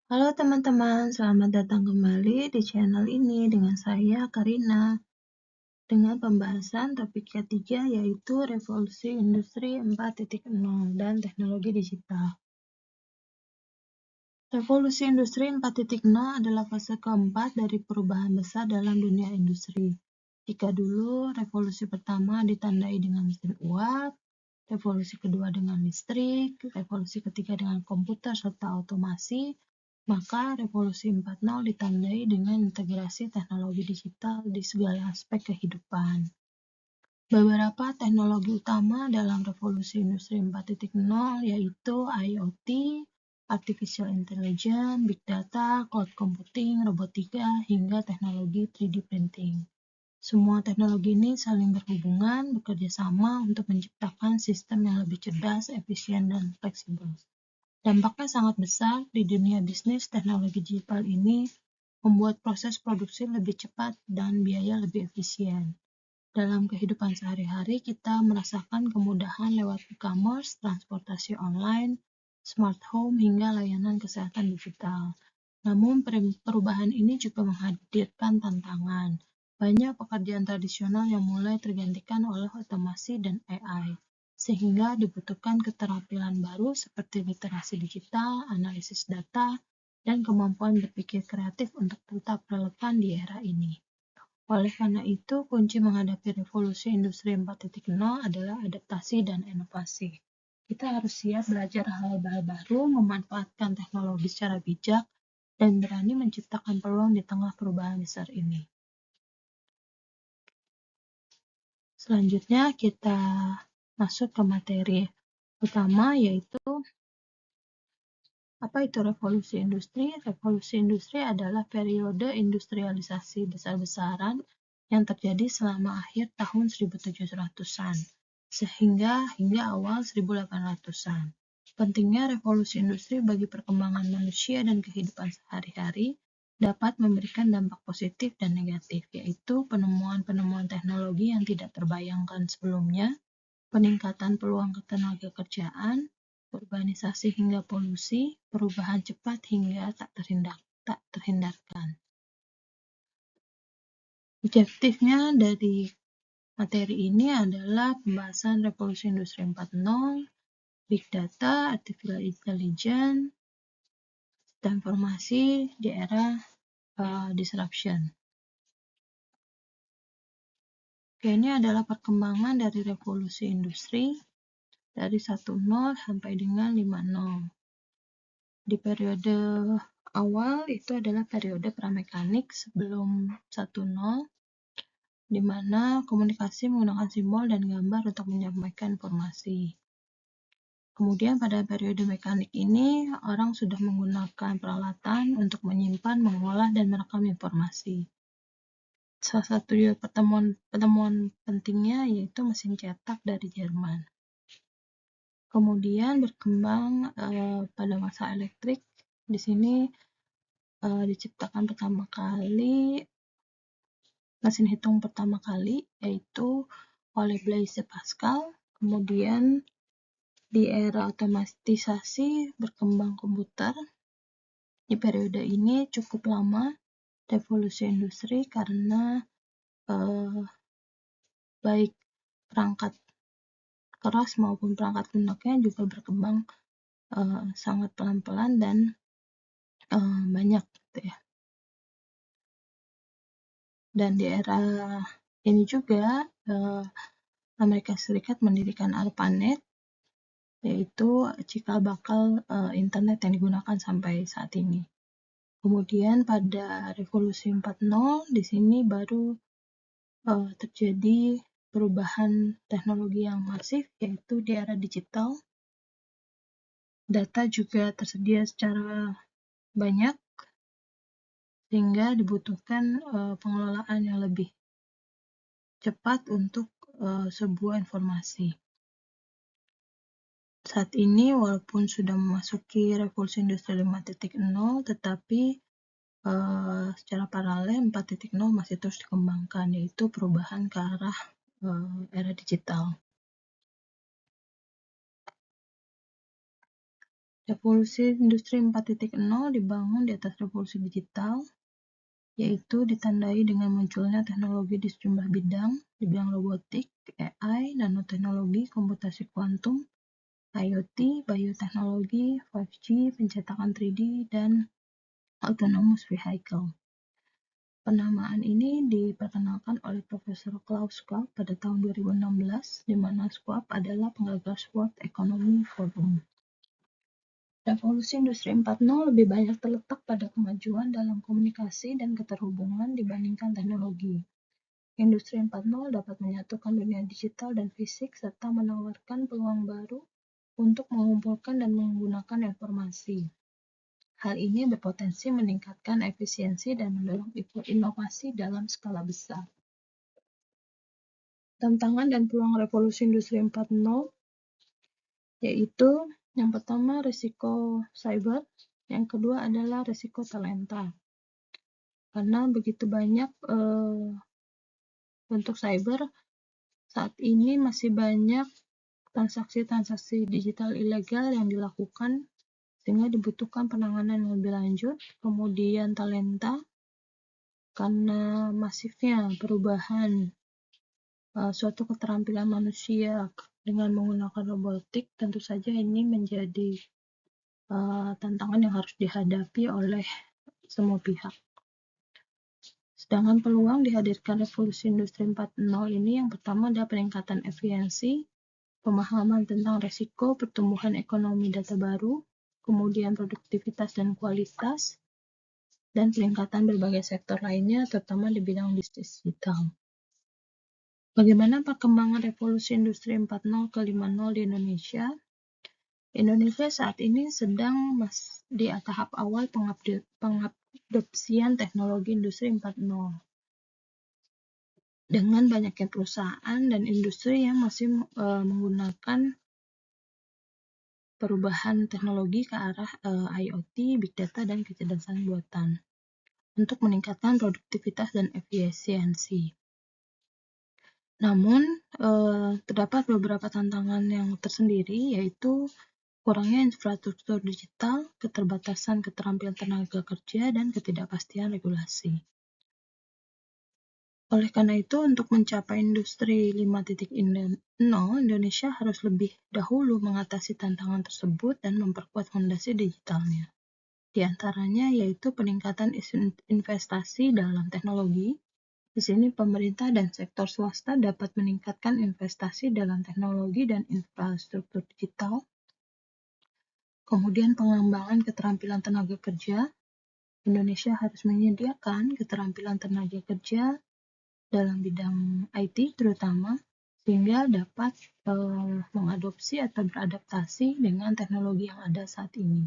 Halo teman-teman, selamat datang kembali di channel ini dengan saya Karina dengan pembahasan topik ketiga yaitu revolusi industri 4.0 dan teknologi digital. Revolusi industri 4.0 adalah fase keempat dari perubahan besar dalam dunia industri. Jika dulu revolusi pertama ditandai dengan mesin uap, revolusi kedua dengan listrik, revolusi ketiga dengan komputer serta otomasi, maka revolusi 4.0 ditandai dengan integrasi teknologi digital di segala aspek kehidupan. Beberapa teknologi utama dalam revolusi industri 4.0 yaitu IoT, Artificial Intelligence, Big Data, Cloud Computing, robotika, hingga teknologi 3D printing. Semua teknologi ini saling berhubungan, bekerja sama untuk menciptakan sistem yang lebih cerdas, efisien, dan fleksibel. Dampaknya sangat besar di dunia bisnis. Teknologi digital ini membuat proses produksi lebih cepat dan biaya lebih efisien. Dalam kehidupan sehari-hari, kita merasakan kemudahan lewat e-commerce, transportasi online, smart home, hingga layanan kesehatan digital. Namun, perubahan ini juga menghadirkan tantangan. Banyak pekerjaan tradisional yang mulai tergantikan oleh otomasi dan AI, sehingga dibutuhkan keterampilan baru seperti literasi digital, analisis data, dan kemampuan berpikir kreatif untuk tetap relevan di era ini. Oleh karena itu, kunci menghadapi revolusi industri 4.0 adalah adaptasi dan inovasi. Kita harus siap belajar hal-hal baru, memanfaatkan teknologi secara bijak, dan berani menciptakan peluang di tengah perubahan besar ini. Selanjutnya kita masuk ke materi utama, yaitu apa itu revolusi industri? Revolusi industri adalah periode industrialisasi besar-besaran yang terjadi selama akhir tahun 1700-an hingga awal 1800-an. Pentingnya revolusi industri bagi perkembangan manusia dan kehidupan sehari-hari dapat memberikan dampak positif dan negatif, yaitu penemuan-penemuan teknologi yang tidak terbayangkan sebelumnya, peningkatan peluang ketenagakerjaan, urbanisasi hingga polusi, perubahan cepat hingga tak terhindarkan. Objektifnya dari materi ini adalah pembahasan revolusi industri 4.0, Big Data, Artificial Intelligence, dan informasi di era disruption. Oke, ini adalah perkembangan dari revolusi industri dari 1.0 sampai dengan 5.0. Di periode awal itu adalah periode pramekanik sebelum 1.0, di mana komunikasi menggunakan simbol dan gambar untuk menyampaikan informasi. Kemudian pada periode mekanik ini, orang sudah menggunakan peralatan untuk menyimpan, mengolah, dan merekam informasi. Salah satu pertemuan pentingnya yaitu mesin cetak dari Jerman. Kemudian berkembang pada masa elektrik. Di sini diciptakan pertama kali mesin hitung pertama kali yaitu oleh Blaise Pascal. Kemudian di era otomatisasi berkembang komputer. Di periode ini cukup lama revolusi industri karena baik perangkat keras maupun perangkat lunaknya juga berkembang sangat pelan-pelan dan banyak gitu ya. Dan di era ini juga Amerika Serikat mendirikan ARPANET, yaitu cikal bakal internet yang digunakan sampai saat ini. Kemudian pada revolusi 4.0 di sini baru terjadi perubahan teknologi yang masif, yaitu di era digital. Data juga tersedia secara banyak, sehingga dibutuhkan pengelolaan yang lebih cepat untuk sebuah informasi. Saat ini, walaupun sudah memasuki revolusi industri 5.0, tetapi secara paralel 4.0 masih terus dikembangkan, yaitu perubahan ke arah era digital. Revolusi Industri 4.0 dibangun di atas revolusi digital, yaitu ditandai dengan munculnya teknologi di sejumlah bidang, di bidang robotik, AI, nanoteknologi, komputasi kuantum, IoT, bioteknologi, 5G, pencetakan 3D, dan autonomous vehicle. Penamaan ini diperkenalkan oleh Profesor Klaus Schwab pada tahun 2016, di mana Schwab adalah penggagas World Economic Forum. Revolusi Industri 4.0 lebih banyak terletak pada kemajuan dalam komunikasi dan keterhubungan dibandingkan teknologi. Industri 4.0 dapat menyatukan dunia digital dan fisik serta menawarkan peluang baru untuk mengumpulkan dan menggunakan informasi. Hal ini berpotensi meningkatkan efisiensi dan mendorong inovasi dalam skala besar. Tantangan dan peluang revolusi industri 4.0 yaitu yang pertama risiko cyber, yang kedua adalah risiko talenta. Karena begitu banyak bentuk cyber, saat ini masih banyak transaksi-transaksi digital ilegal yang dilakukan sehingga dibutuhkan penanganan yang lebih lanjut. Kemudian talenta, karena masifnya perubahan suatu keterampilan manusia dengan menggunakan robotik, tentu saja ini menjadi tantangan yang harus dihadapi oleh semua pihak. Sedangkan peluang dihadirkan revolusi industri 4.0 ini yang pertama adalah peningkatan efisiensi, pemahaman tentang resiko pertumbuhan ekonomi data baru, kemudian produktivitas dan kualitas, dan peningkatan berbagai sektor lainnya, terutama di bidang bisnis digital. Bagaimana perkembangan revolusi industri 4.0 ke 5.0 di Indonesia? Indonesia saat ini sedang di tahap awal pengadopsian teknologi industri 4.0. Dengan banyaknya perusahaan dan industri yang masih menggunakan perubahan teknologi ke arah IoT, Big Data, dan kecerdasan buatan untuk meningkatkan produktivitas dan efisiensi. Namun, terdapat beberapa tantangan yang tersendiri, yaitu kurangnya infrastruktur digital, keterbatasan keterampilan tenaga kerja, dan ketidakpastian regulasi. Oleh karena itu, untuk mencapai industri 5.0, Indonesia harus lebih dahulu mengatasi tantangan tersebut dan memperkuat fondasi digitalnya. Di antaranya yaitu peningkatan investasi dalam teknologi. Di sini pemerintah dan sektor swasta dapat meningkatkan investasi dalam teknologi dan infrastruktur digital. Kemudian pengembangan keterampilan tenaga kerja. Indonesia harus menyediakan keterampilan tenaga kerja dalam bidang IT terutama, sehingga dapat mengadopsi atau beradaptasi dengan teknologi yang ada saat ini.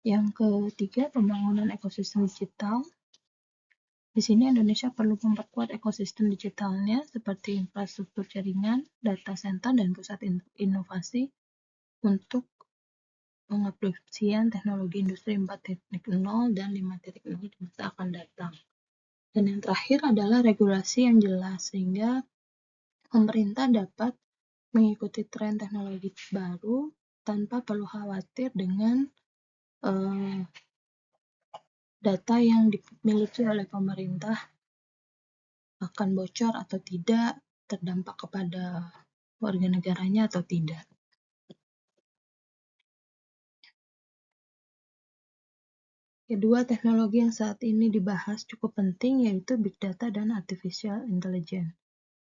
Yang ketiga, pembangunan ekosistem digital. Di sini Indonesia perlu memperkuat ekosistem digitalnya seperti infrastruktur jaringan, data center, dan pusat inovasi untuk pengadopsian teknologi industri 4.0 dan 5.0 di masa akan datang. Dan yang terakhir adalah regulasi yang jelas, sehingga pemerintah dapat mengikuti tren teknologi baru tanpa perlu khawatir dengan data yang dimiliki oleh pemerintah akan bocor atau tidak, terdampak kepada warga negaranya atau tidak. Kedua teknologi yang saat ini dibahas cukup penting, yaitu Big Data dan Artificial Intelligence.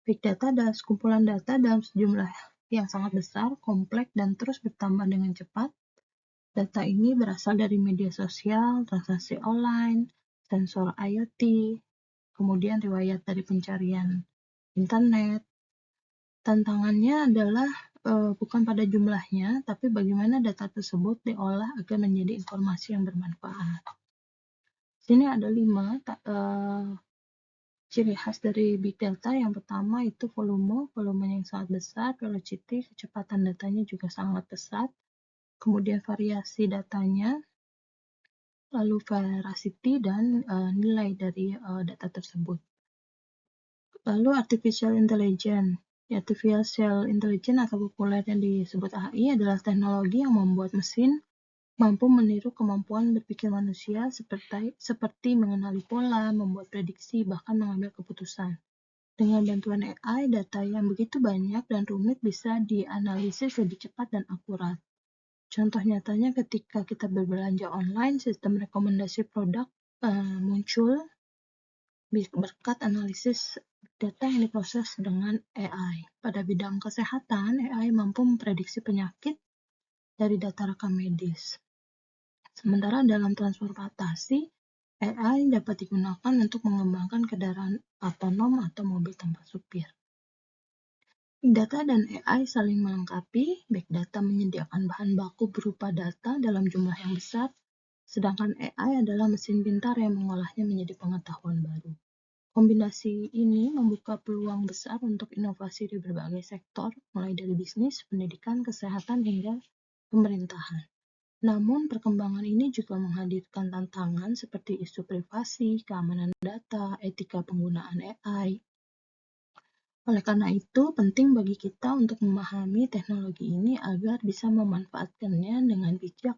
Big Data adalah sekumpulan data dalam sejumlah yang sangat besar, kompleks, dan terus bertambah dengan cepat. Data ini berasal dari media sosial, transaksi online, sensor IoT, kemudian riwayat dari pencarian internet. Tantangannya adalah bukan pada jumlahnya, tapi bagaimana data tersebut diolah agar menjadi informasi yang bermanfaat. Sini ada 5 ciri khas dari Big Data. Yang pertama itu volume yang sangat besar, velocity, kecepatan datanya juga sangat pesat, kemudian variasi datanya, lalu veracity, dan nilai dari data tersebut. Lalu Artificial Intelligence, Artificial Intelligence atau populernya disebut AI adalah teknologi yang membuat mesin mampu meniru kemampuan berpikir manusia seperti mengenali pola, membuat prediksi, bahkan mengambil keputusan. Dengan bantuan AI, data yang begitu banyak dan rumit bisa dianalisis lebih cepat dan akurat. Contoh nyatanya ketika kita berbelanja online, sistem rekomendasi produk muncul berkat analisis data yang diproses dengan AI. Pada bidang kesehatan, AI mampu memprediksi penyakit dari data rekam medis. Sementara dalam transportasi, AI dapat digunakan untuk mengembangkan kendaraan otonom atau mobil tanpa supir. Big data dan AI saling melengkapi. Big data menyediakan bahan baku berupa data dalam jumlah yang besar, sedangkan AI adalah mesin pintar yang mengolahnya menjadi pengetahuan baru. Kombinasi ini membuka peluang besar untuk inovasi di berbagai sektor, mulai dari bisnis, pendidikan, kesehatan, hingga pemerintahan. Namun, perkembangan ini juga menghadirkan tantangan seperti isu privasi, keamanan data, etika penggunaan AI. Oleh karena itu, penting bagi kita untuk memahami teknologi ini agar bisa memanfaatkannya dengan bijak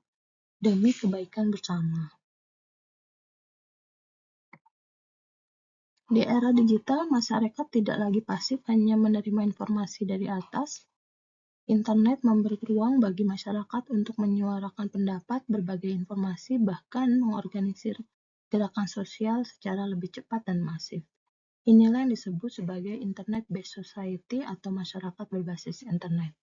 demi kebaikan bersama. Di era digital, masyarakat tidak lagi pasif hanya menerima informasi dari atas. Internet memberi ruang bagi masyarakat untuk menyuarakan pendapat, berbagi informasi, bahkan mengorganisir gerakan sosial secara lebih cepat dan masif. Inilah yang disebut sebagai Internet-based society atau masyarakat berbasis internet.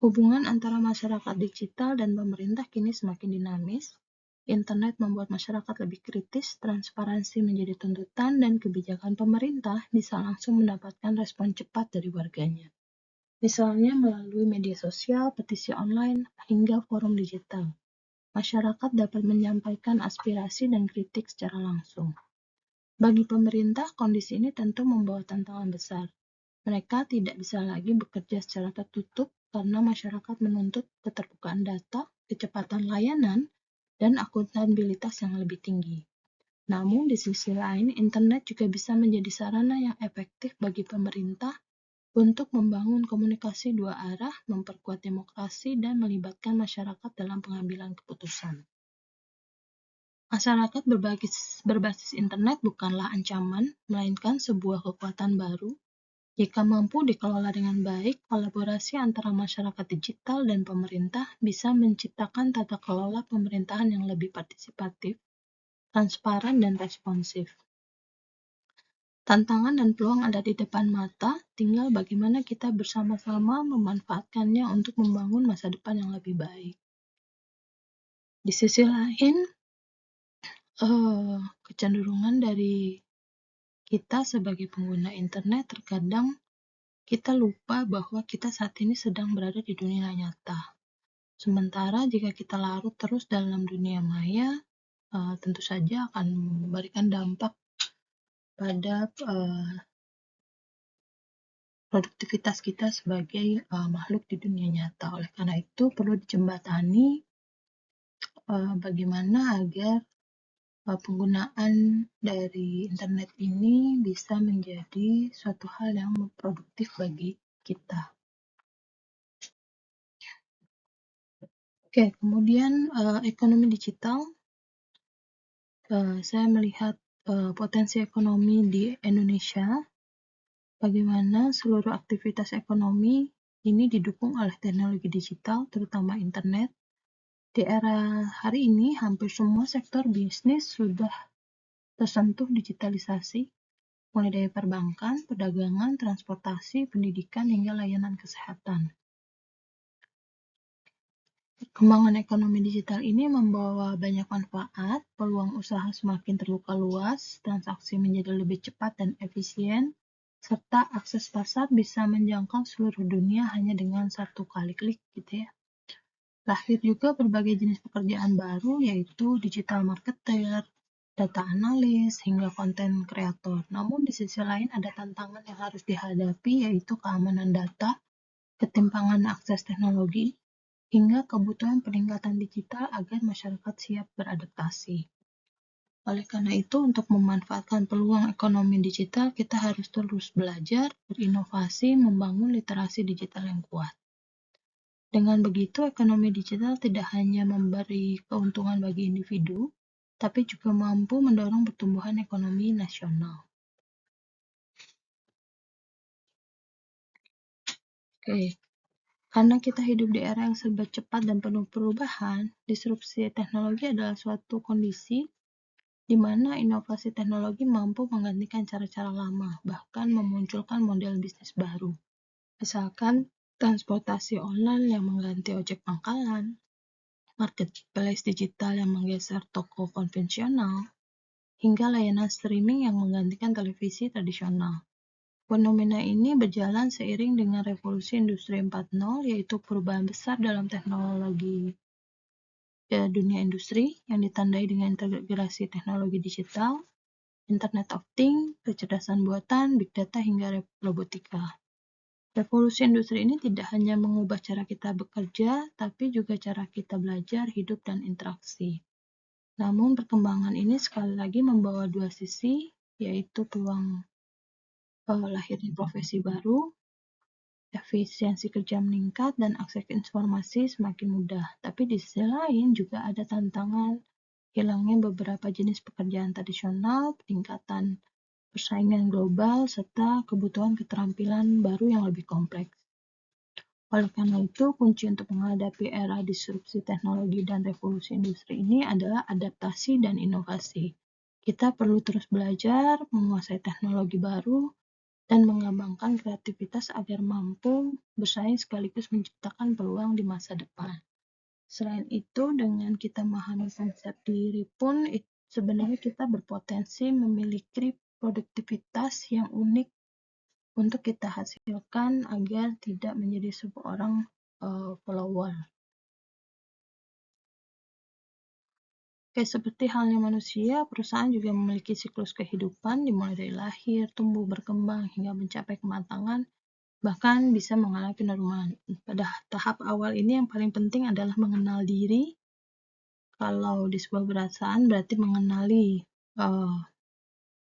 Hubungan antara masyarakat digital dan pemerintah kini semakin dinamis. Internet membuat masyarakat lebih kritis, transparansi menjadi tuntutan, dan kebijakan pemerintah bisa langsung mendapatkan respon cepat dari warganya. Misalnya melalui media sosial, petisi online, hingga forum digital. Masyarakat dapat menyampaikan aspirasi dan kritik secara langsung. Bagi pemerintah, kondisi ini tentu membawa tantangan besar. Mereka tidak bisa lagi bekerja secara tertutup karena masyarakat menuntut keterbukaan data, kecepatan layanan, dan akuntabilitas yang lebih tinggi. Namun, di sisi lain, internet juga bisa menjadi sarana yang efektif bagi pemerintah untuk membangun komunikasi dua arah, memperkuat demokrasi, dan melibatkan masyarakat dalam pengambilan keputusan. Masyarakat berbasis internet bukanlah ancaman, melainkan sebuah kekuatan baru. Jika mampu dikelola dengan baik, kolaborasi antara masyarakat digital dan pemerintah bisa menciptakan tata kelola pemerintahan yang lebih partisipatif, transparan, dan responsif. Tantangan dan peluang ada di depan mata, tinggal bagaimana kita bersama-sama memanfaatkannya untuk membangun masa depan yang lebih baik. Di sisi lain, kecenderungan dari kita sebagai pengguna internet terkadang kita lupa bahwa kita saat ini sedang berada di dunia nyata. Sementara jika kita larut terus dalam dunia maya, tentu saja akan memberikan dampak pada produktivitas kita sebagai makhluk di dunia nyata. Oleh karena itu perlu dijembatani bagaimana agar penggunaan dari internet ini bisa menjadi suatu hal yang produktif bagi kita. Oke, kemudian ekonomi digital. Saya melihat potensi ekonomi di Indonesia, bagaimana seluruh aktivitas ekonomi ini didukung oleh teknologi digital, terutama internet. Di era hari ini, hampir semua sektor bisnis sudah tersentuh digitalisasi, mulai dari perbankan, perdagangan, transportasi, pendidikan, hingga layanan kesehatan. Perkembangan ekonomi digital ini membawa banyak manfaat, peluang usaha semakin terbuka luas, transaksi menjadi lebih cepat dan efisien, serta akses pasar bisa menjangkau seluruh dunia hanya dengan satu kali klik gitu ya. Lahir juga berbagai jenis pekerjaan baru yaitu digital marketer, data analis, hingga konten kreator. Namun di sisi lain ada tantangan yang harus dihadapi yaitu keamanan data, ketimpangan akses teknologi, hingga kebutuhan peningkatan digital agar masyarakat siap beradaptasi. Oleh karena itu, untuk memanfaatkan peluang ekonomi digital, kita harus terus belajar, berinovasi, membangun literasi digital yang kuat. Dengan begitu, ekonomi digital tidak hanya memberi keuntungan bagi individu, tapi juga mampu mendorong pertumbuhan ekonomi nasional. Oke, karena kita hidup di era yang serba cepat dan penuh perubahan, disrupsi teknologi adalah suatu kondisi di mana inovasi teknologi mampu menggantikan cara-cara lama, bahkan memunculkan model bisnis baru. Misalkan, transportasi online yang mengganti ojek pangkalan, marketplace digital yang menggeser toko konvensional, hingga layanan streaming yang menggantikan televisi tradisional. Fenomena ini berjalan seiring dengan revolusi industri 4.0, yaitu perubahan besar dalam teknologi dunia industri yang ditandai dengan integrasi teknologi digital, Internet of Things, kecerdasan buatan, big data, hingga robotika. Revolusi industri ini tidak hanya mengubah cara kita bekerja, tapi juga cara kita belajar, hidup, dan interaksi. Namun, perkembangan ini sekali lagi membawa dua sisi, yaitu peluang lahirnya profesi baru, efisiensi kerja meningkat, dan akses informasi semakin mudah. Tapi di sisi lain juga ada tantangan hilangnya beberapa jenis pekerjaan tradisional, peningkatan persaingan global, serta kebutuhan keterampilan baru yang lebih kompleks. Oleh karena itu, kunci untuk menghadapi era disrupsi teknologi dan revolusi industri ini adalah adaptasi dan inovasi. Kita perlu terus belajar, menguasai teknologi baru, dan mengembangkan kreativitas agar mampu bersaing sekaligus menciptakan peluang di masa depan. Selain itu, dengan kita memahami konsep diri pun, sebenarnya kita berpotensi memiliki produktivitas yang unik untuk kita hasilkan agar tidak menjadi seorang follower. Oke, seperti halnya manusia, perusahaan juga memiliki siklus kehidupan dimulai dari lahir, tumbuh, berkembang, hingga mencapai kematangan, bahkan bisa mengalami penurunan. Pada tahap awal ini yang paling penting adalah mengenal diri. Kalau di sebuah perusahaan berarti mengenali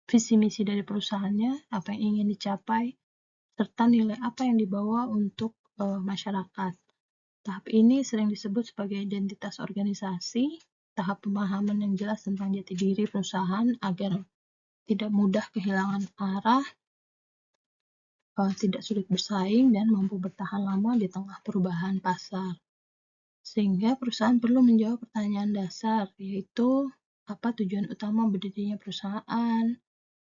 visi misi dari perusahaannya, apa yang ingin dicapai, serta nilai apa yang dibawa untuk masyarakat. Tahap ini sering disebut sebagai identitas organisasi, tahap pemahaman yang jelas tentang jati diri perusahaan agar tidak mudah kehilangan arah, tidak sulit bersaing, dan mampu bertahan lama di tengah perubahan pasar. Sehingga perusahaan perlu menjawab pertanyaan dasar, yaitu apa tujuan utama berdirinya perusahaan,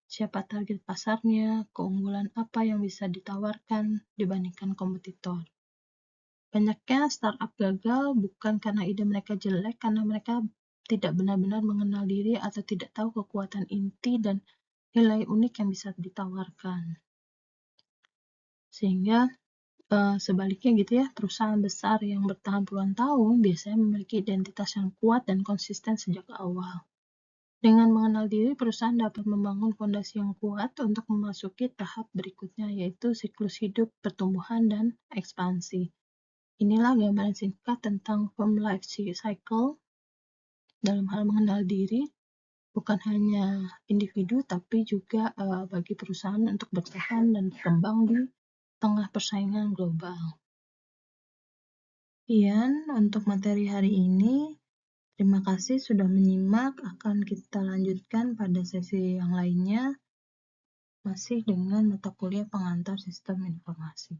siapa target pasarnya, keunggulan apa yang bisa ditawarkan dibandingkan kompetitor. Banyaknya startup gagal bukan karena ide mereka jelek, karena mereka tidak benar-benar mengenal diri atau tidak tahu kekuatan inti dan nilai unik yang bisa ditawarkan. Sehingga sebaliknya gitu ya, perusahaan besar yang bertahan puluhan tahun biasanya memiliki identitas yang kuat dan konsisten sejak awal. Dengan mengenal diri, perusahaan dapat membangun fondasi yang kuat untuk memasuki tahap berikutnya, yaitu siklus hidup, pertumbuhan, dan ekspansi. Inilah gambaran singkat tentang firm life cycle dalam hal mengenal diri, bukan hanya individu, tapi juga bagi perusahaan untuk bertahan dan berkembang di tengah persaingan global. Sekian untuk materi hari ini. Terima kasih sudah menyimak. Akan kita lanjutkan pada sesi yang lainnya, masih dengan mata kuliah pengantar sistem informasi.